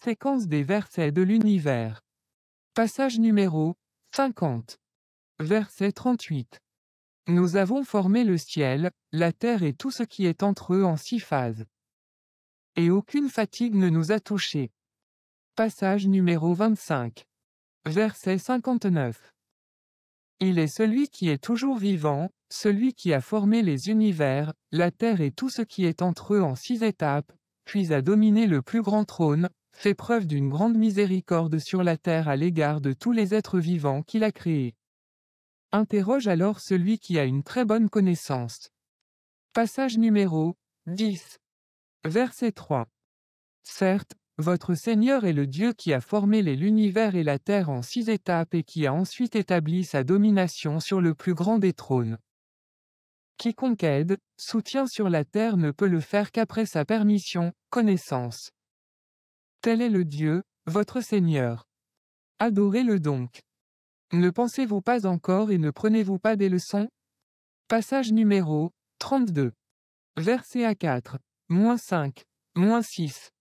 Séquence des versets de l'univers. Passage numéro 50. Verset 38. Nous avons formé le ciel, la terre et tout ce qui est entre eux en 6 phases. Et aucune fatigue ne nous a touchés. Passage numéro 25. Verset 59. Il est celui qui est toujours vivant, celui qui a formé les univers, la terre et tout ce qui est entre eux en 6 étapes, puis a dominé le plus grand trône, fait preuve d'une grande miséricorde sur la terre à l'égard de tous les êtres vivants qu'il a créés. Interroge alors celui qui a une très bonne connaissance. Passage numéro 10. Verset 3. Certes, votre Seigneur est le Dieu qui a formé l'univers et la terre en 6 étapes et qui a ensuite établi sa domination sur le plus grand des trônes. Quiconque aide, soutient sur la terre ne peut le faire qu'après sa permission, connaissance. Tel est le Dieu, votre Seigneur. Adorez-le donc. Ne pensez-vous pas encore et ne prenez-vous pas des leçons? Passage numéro 32. Verset à 4, -5, -6.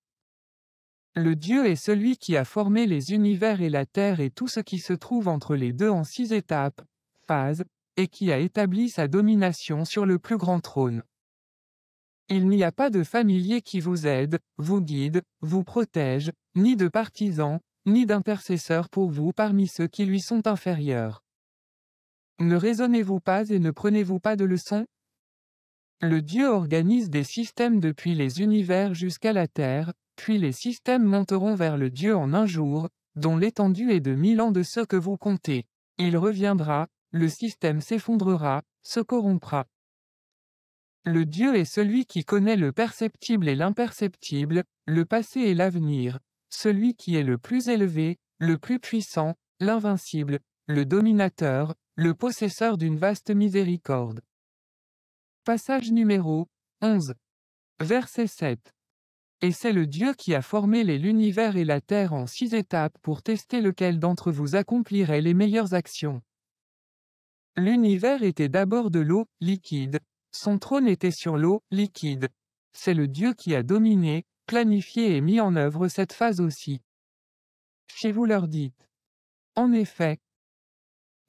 Le Dieu est celui qui a formé les univers et la terre et tout ce qui se trouve entre les deux en 6 étapes, phases, et qui a établi sa domination sur le plus grand trône. Il n'y a pas de familier qui vous aide, vous guide, vous protège, ni de partisan, ni d'intercesseur pour vous parmi ceux qui lui sont inférieurs. Ne raisonnez-vous pas et ne prenez-vous pas de leçons? Le Dieu organise des systèmes depuis les univers jusqu'à la terre, puis les systèmes monteront vers le Dieu en un jour, dont l'étendue est de 1000 ans de ce que vous comptez. Il reviendra, le système s'effondrera, se corrompra. Le Dieu est celui qui connaît le perceptible et l'imperceptible, le passé et l'avenir, celui qui est le plus élevé, le plus puissant, l'invincible, le dominateur, le possesseur d'une vaste miséricorde. Passage numéro 11. Verset 7. Et c'est le Dieu qui a formé l'univers et la terre en 6 étapes pour tester lequel d'entre vous accomplirait les meilleures actions. L'univers était d'abord de l'eau, liquide. Son trône était sur l'eau, liquide. C'est le Dieu qui a dominé, planifié et mis en œuvre cette phase aussi. Si vous leur dites. En effet,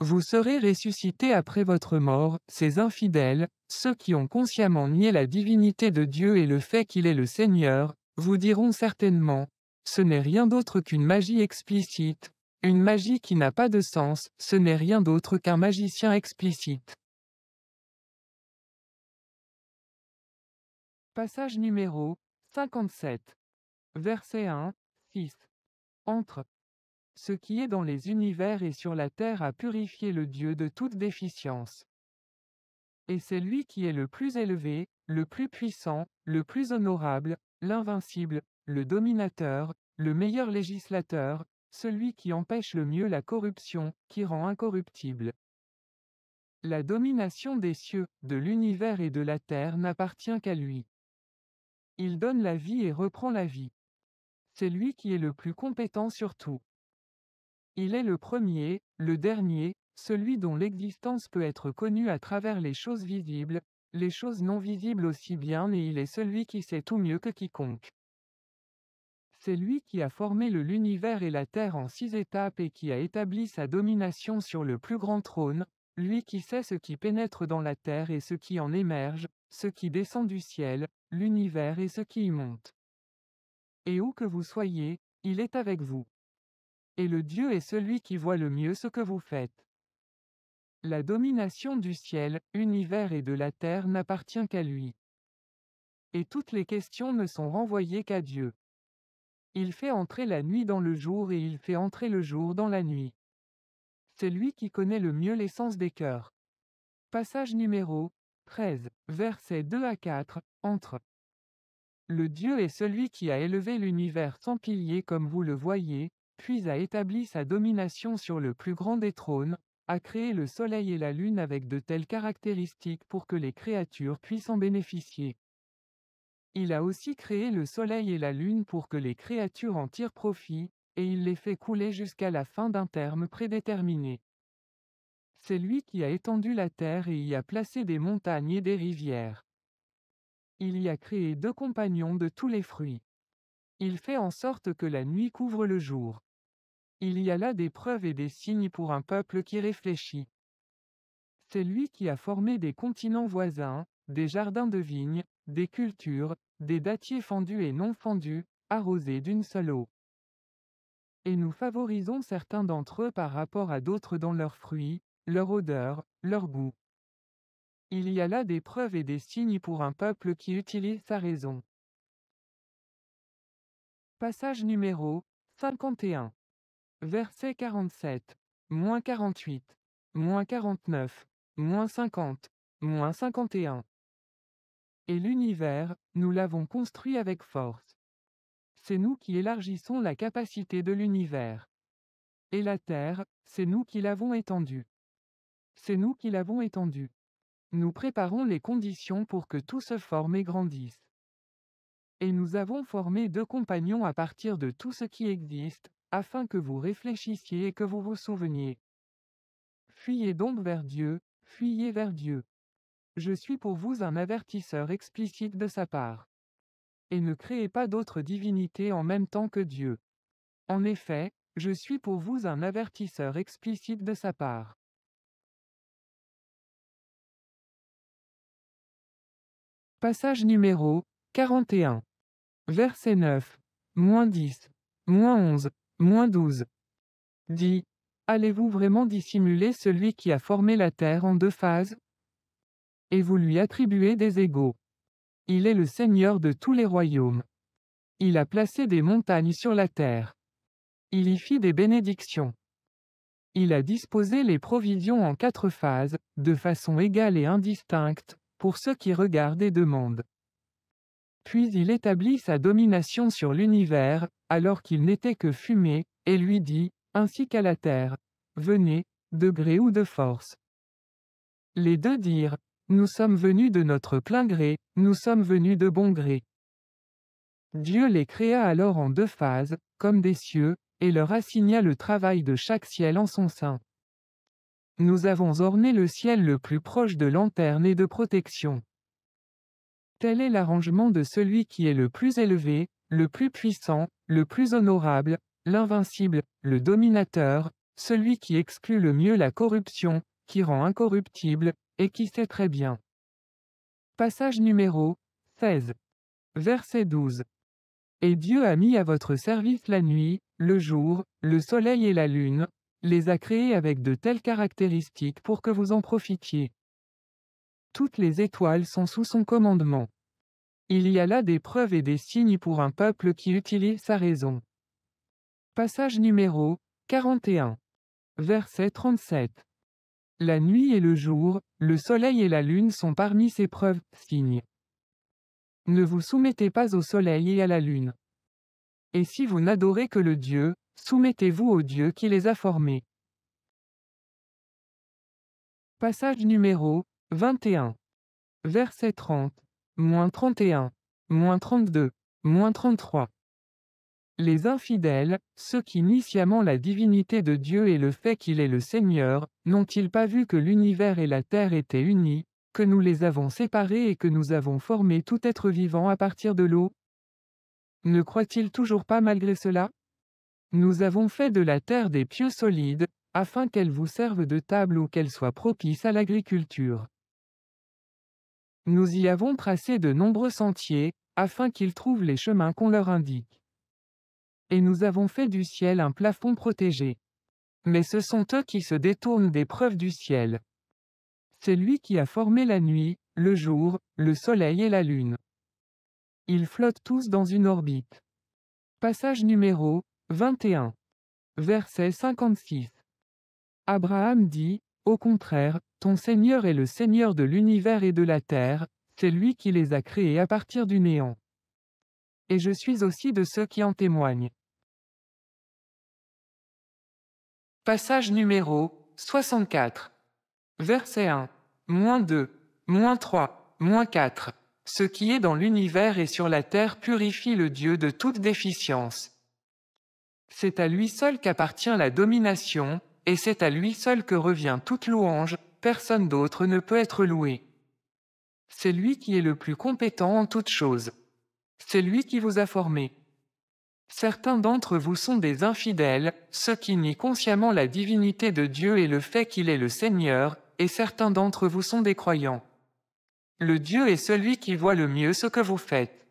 vous serez ressuscités après votre mort, ces infidèles, ceux qui ont consciemment nié la divinité de Dieu et le fait qu'il est le Seigneur, vous diront certainement, ce n'est rien d'autre qu'une magie explicite, une magie qui n'a pas de sens, ce n'est rien d'autre qu'un magicien explicite. Passage numéro 57. Verset 1, 6. Entre ce qui est dans les univers et sur la terre a purifié le Dieu de toute déficience. Et c'est lui qui est le plus élevé, le plus puissant, le plus honorable, l'invincible, le dominateur, le meilleur législateur, celui qui empêche le mieux la corruption, qui rend incorruptible. La domination des cieux, de l'univers et de la terre n'appartient qu'à lui. Il donne la vie et reprend la vie. C'est lui qui est le plus compétent sur tout. Il est le premier, le dernier, celui dont l'existence peut être connue à travers les choses visibles, les choses non visibles aussi bien et il est celui qui sait tout mieux que quiconque. C'est lui qui a formé l'univers et la terre en 6 étapes et qui a établi sa domination sur le plus grand trône, lui qui sait ce qui pénètre dans la terre et ce qui en émerge, ce qui descend du ciel, l'univers et ce qui y monte. Et où que vous soyez, il est avec vous. Et le Dieu est celui qui voit le mieux ce que vous faites. La domination du ciel, univers et de la terre n'appartient qu'à lui. Et toutes les questions ne sont renvoyées qu'à Dieu. Il fait entrer la nuit dans le jour et il fait entrer le jour dans la nuit. C'est lui qui connaît le mieux l'essence des cœurs. Passage numéro 13, versets 2 à 4, entre. Le Dieu est celui qui a élevé l'univers sans pilier comme vous le voyez, puis a établi sa domination sur le plus grand des trônes, a créé le soleil et la lune avec de telles caractéristiques pour que les créatures puissent en bénéficier. Il a aussi créé le soleil et la lune pour que les créatures en tirent profit, et il les fait couler jusqu'à la fin d'un terme prédéterminé. C'est lui qui a étendu la terre et y a placé des montagnes et des rivières. Il y a créé 2 compagnons de tous les fruits. Il fait en sorte que la nuit couvre le jour. Il y a là des preuves et des signes pour un peuple qui réfléchit. C'est lui qui a formé des continents voisins, des jardins de vignes, des cultures, des dattiers fendus et non fendus, arrosés d'une seule eau. Et nous favorisons certains d'entre eux par rapport à d'autres dans leurs fruits, leur odeur, leur goût. Il y a là des preuves et des signes pour un peuple qui utilise sa raison. Passage numéro 51. Verset 47. Moins 48. Moins 49. Moins 50. Moins 51. Et l'univers, nous l'avons construit avec force. C'est nous qui élargissons la capacité de l'univers. Et la terre, c'est nous qui l'avons étendue. C'est nous qui l'avons étendue. Nous préparons les conditions pour que tout se forme et grandisse. Et nous avons formé 2 compagnons à partir de tout ce qui existe, afin que vous réfléchissiez et que vous vous souveniez. Fuyez donc vers Dieu, fuyez vers Dieu. Je suis pour vous un avertisseur explicite de sa part. Et ne créez pas d'autres divinités en même temps que Dieu. En effet, je suis pour vous un avertisseur explicite de sa part. Passage numéro 41. Verset 9. Moins 10. Moins 11. Moins 12. Dit. Allez-vous vraiment dissimuler celui qui a formé la terre en 2 phases? Et vous lui attribuez des égaux. Il est le Seigneur de tous les royaumes. Il a placé des montagnes sur la terre. Il y fit des bénédictions. Il a disposé les provisions en 4 phases, de façon égale et indistincte, pour ceux qui regardent et demandent. Puis il établit sa domination sur l'univers, alors qu'il n'était que fumée, et lui dit, ainsi qu'à la terre, venez, de gré ou de force. Les 2 dirent, nous sommes venus de notre plein gré, nous sommes venus de bon gré. Dieu les créa alors en 2 phases, comme des cieux, et leur assigna le travail de chaque ciel en son sein. Nous avons orné le ciel le plus proche de lanterne et de protection. Tel est l'arrangement de celui qui est le plus élevé, le plus puissant, le plus honorable, l'invincible, le dominateur, celui qui exclut le mieux la corruption, qui rend incorruptible, et qui sait très bien. Passage numéro 16. Verset 12. Et Dieu a mis à votre service la nuit, le jour, le soleil et la lune, les a créés avec de telles caractéristiques pour que vous en profitiez. Toutes les étoiles sont sous son commandement. Il y a là des preuves et des signes pour un peuple qui utilise sa raison. Passage numéro 41. Verset 37. La nuit et le jour, le soleil et la lune sont parmi ces preuves, signes. Ne vous soumettez pas au soleil et à la lune. Et si vous n'adorez que le Dieu, soumettez-vous au Dieu qui les a formés. Passage numéro 21. Verset 30. Moins 31. Moins 32. Moins 33. Les infidèles, ceux qui nient sciemment la divinité de Dieu et le fait qu'il est le Seigneur, n'ont-ils pas vu que l'univers et la terre étaient unis, que nous les avons séparés et que nous avons formé tout être vivant à partir de l'eau? Ne croient-ils toujours pas malgré cela? Nous avons fait de la terre des pieux solides, afin qu'elle vous serve de table ou qu'elle soit propice à l'agriculture. Nous y avons tracé de nombreux sentiers, afin qu'ils trouvent les chemins qu'on leur indique. Et nous avons fait du ciel un plafond protégé. Mais ce sont eux qui se détournent des preuves du ciel. C'est lui qui a formé la nuit, le jour, le soleil et la lune. Ils flottent tous dans une orbite. Passage numéro 21. Verset 56. Abraham dit, au contraire, ton Seigneur est le Seigneur de l'univers et de la terre, c'est lui qui les a créés à partir du néant. Et je suis aussi de ceux qui en témoignent. Passage numéro 64. Verset 1. Moins 2. Moins 3. Moins 4. Ce qui est dans l'univers et sur la terre purifie le Dieu de toute déficience. C'est à lui seul qu'appartient la domination, et c'est à lui seul que revient toute louange, personne d'autre ne peut être loué. C'est lui qui est le plus compétent en toutes choses. C'est lui qui vous a formé. Certains d'entre vous sont des infidèles, ceux qui nient consciemment la divinité de Dieu et le fait qu'il est le Seigneur, et certains d'entre vous sont des croyants. Le Dieu est celui qui voit le mieux ce que vous faites.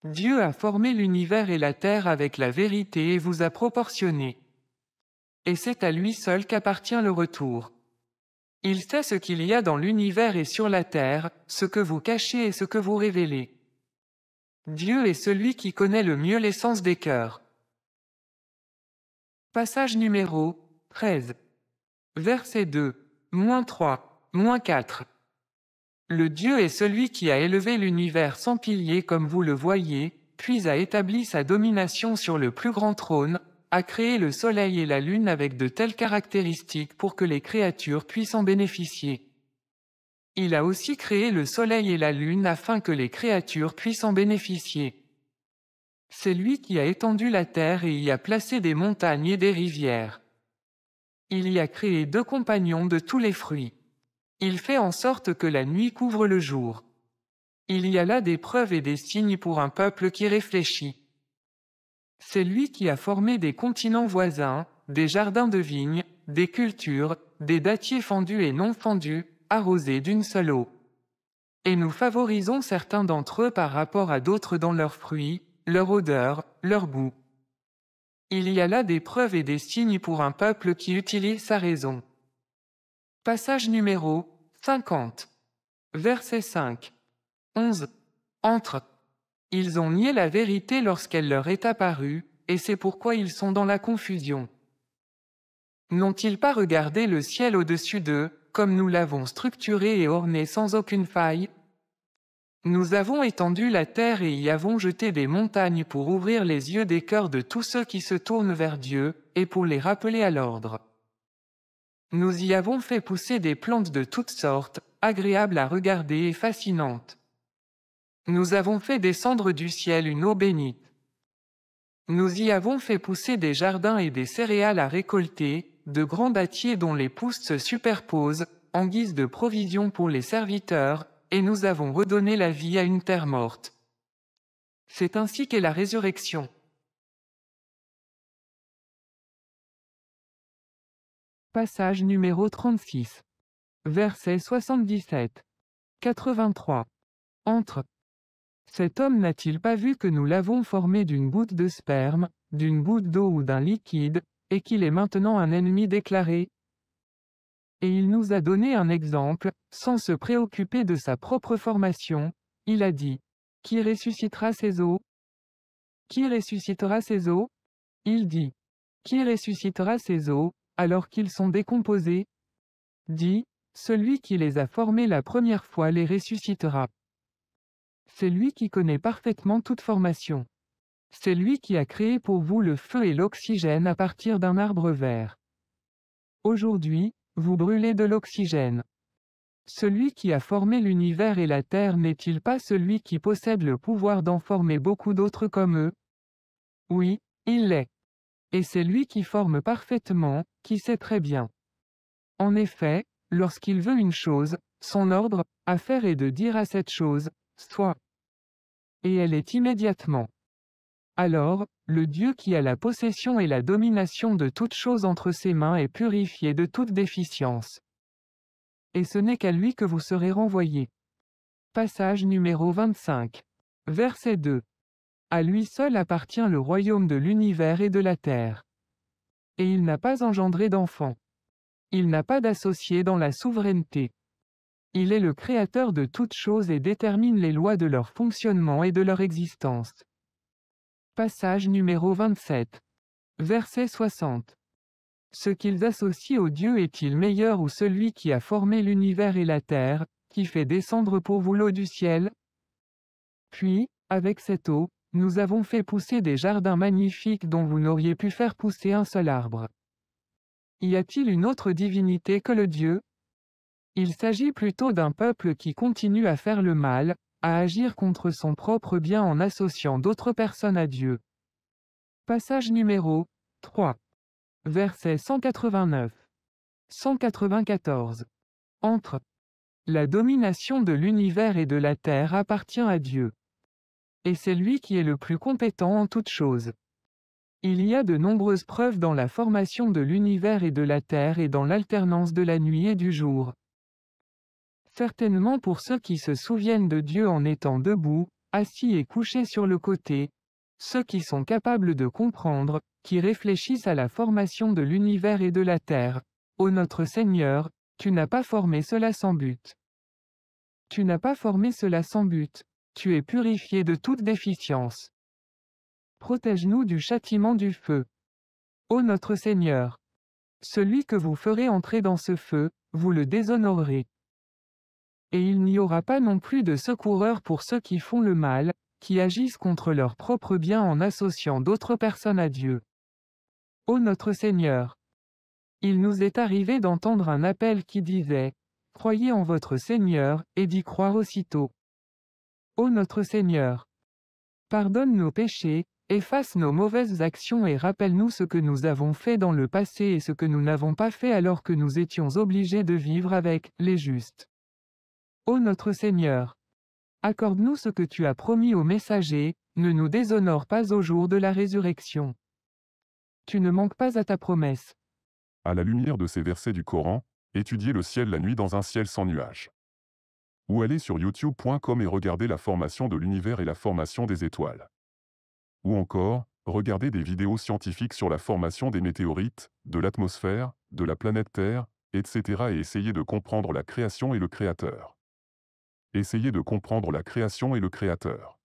Dieu a formé l'univers et la terre avec la vérité et vous a proportionné. Et c'est à lui seul qu'appartient le retour. Il sait ce qu'il y a dans l'univers et sur la terre, ce que vous cachez et ce que vous révélez. Dieu est celui qui connaît le mieux l'essence des cœurs. Passage numéro 13. Verset 2, -3, -4. Le Dieu est celui qui a élevé l'univers sans piliers comme vous le voyez, puis a établi sa domination sur le plus grand trône, a créé le soleil et la lune avec de telles caractéristiques pour que les créatures puissent en bénéficier. Il a aussi créé le soleil et la lune afin que les créatures puissent en bénéficier. C'est lui qui a étendu la terre et y a placé des montagnes et des rivières. Il y a créé 2 compagnons de tous les fruits. Il fait en sorte que la nuit couvre le jour. Il y a là des preuves et des signes pour un peuple qui réfléchit. C'est lui qui a formé des continents voisins, des jardins de vignes, des cultures, des dattiers fendus et non fendus, arrosés d'une seule eau. Et nous favorisons certains d'entre eux par rapport à d'autres dans leurs fruits, leur odeur, leur goût. Il y a là des preuves et des signes pour un peuple qui utilise sa raison. Passage numéro 50. Verset 5. 11. Entre. Ils ont nié la vérité lorsqu'elle leur est apparue, et c'est pourquoi ils sont dans la confusion. N'ont-ils pas regardé le ciel au-dessus d'eux, comme nous l'avons structuré et orné sans aucune faille? Nous avons étendu la terre et y avons jeté des montagnes pour ouvrir les yeux des cœurs de tous ceux qui se tournent vers Dieu, et pour les rappeler à l'ordre. Nous y avons fait pousser des plantes de toutes sortes, agréables à regarder et fascinantes. Nous avons fait descendre du ciel une eau bénite. Nous y avons fait pousser des jardins et des céréales à récolter, de grands dattiers dont les pousses se superposent, en guise de provision pour les serviteurs, et nous avons redonné la vie à une terre morte. C'est ainsi qu'est la résurrection. Passage numéro 36. Verset 77. 83. Entre. Cet homme n'a-t-il pas vu que nous l'avons formé d'une goutte de sperme, d'une goutte d'eau ou d'un liquide, et qu'il est maintenant un ennemi déclaré? Et il nous a donné un exemple, sans se préoccuper de sa propre formation, il a dit, « Qui ressuscitera ces eaux? Qui ressuscitera ces eaux ?» Il dit, « Qui ressuscitera ces eaux, alors qu'ils sont décomposés? » Dit, « Celui qui les a formés la première fois les ressuscitera. » C'est lui qui connaît parfaitement toute formation. C'est lui qui a créé pour vous le feu et l'oxygène à partir d'un arbre vert. Aujourd'hui, vous brûlez de l'oxygène. Celui qui a formé l'univers et la terre n'est-il pas celui qui possède le pouvoir d'en former beaucoup d'autres comme eux? Oui, il l'est. Et c'est lui qui forme parfaitement, qui sait très bien. En effet, lorsqu'il veut une chose, son ordre, à faire est de dire à cette chose, « Sois ». Et elle est immédiatement. Alors, le Dieu qui a la possession et la domination de toutes choses entre ses mains est purifié de toute déficience. Et ce n'est qu'à lui que vous serez renvoyés. Passage numéro 25. Verset 2. À lui seul appartient le royaume de l'univers et de la terre. Et il n'a pas engendré d'enfant. Il n'a pas d'associé dans la souveraineté. Il est le créateur de toutes choses et détermine les lois de leur fonctionnement et de leur existence. Passage numéro 27. Verset 60. Ce qu'ils associent au Dieu est-il meilleur ou celui qui a formé l'univers et la terre, qui fait descendre pour vous l'eau du ciel? Puis, avec cette eau, nous avons fait pousser des jardins magnifiques dont vous n'auriez pu faire pousser un seul arbre. Y a-t-il une autre divinité que le Dieu? Il s'agit plutôt d'un peuple qui continue à faire le mal, à agir contre son propre bien en associant d'autres personnes à Dieu. Passage numéro 3. Verset 189. 194. Entre. La domination de l'univers et de la terre appartient à Dieu. Et c'est lui qui est le plus compétent en toutes choses. Il y a de nombreuses preuves dans la formation de l'univers et de la Terre et dans l'alternance de la nuit et du jour. Certainement pour ceux qui se souviennent de Dieu en étant debout, assis et couchés sur le côté, ceux qui sont capables de comprendre, qui réfléchissent à la formation de l'univers et de la Terre. Ô notre Seigneur, tu n'as pas formé cela sans but. Tu n'as pas formé cela sans but. Tu es purifié de toute déficience. Protège-nous du châtiment du feu. Ô notre Seigneur, celui que vous ferez entrer dans ce feu, vous le déshonorerez. Et il n'y aura pas non plus de secoureur pour ceux qui font le mal, qui agissent contre leur propre bien en associant d'autres personnes à Dieu. Ô notre Seigneur, il nous est arrivé d'entendre un appel qui disait « Croyez en votre Seigneur, et d'y croire aussitôt. » Ô notre Seigneur, pardonne nos péchés, efface nos mauvaises actions et rappelle-nous ce que nous avons fait dans le passé et ce que nous n'avons pas fait alors que nous étions obligés de vivre avec les justes. Ô notre Seigneur, accorde-nous ce que tu as promis aux messagers, ne nous déshonore pas au jour de la résurrection. Tu ne manques pas à ta promesse. À la lumière de ces versets du Coran, étudiez le ciel la nuit dans un ciel sans nuages. Ou allez sur youtube.com et regardez la formation de l'univers et la formation des étoiles. Ou encore, regardez des vidéos scientifiques sur la formation des météorites, de l'atmosphère, de la planète Terre, etc. et essayez de comprendre la création et le Créateur. Essayez de comprendre la création et le Créateur.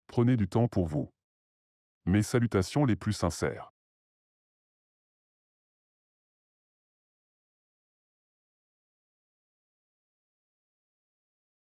Prenez du temps pour vous. Mes salutations les plus sincères.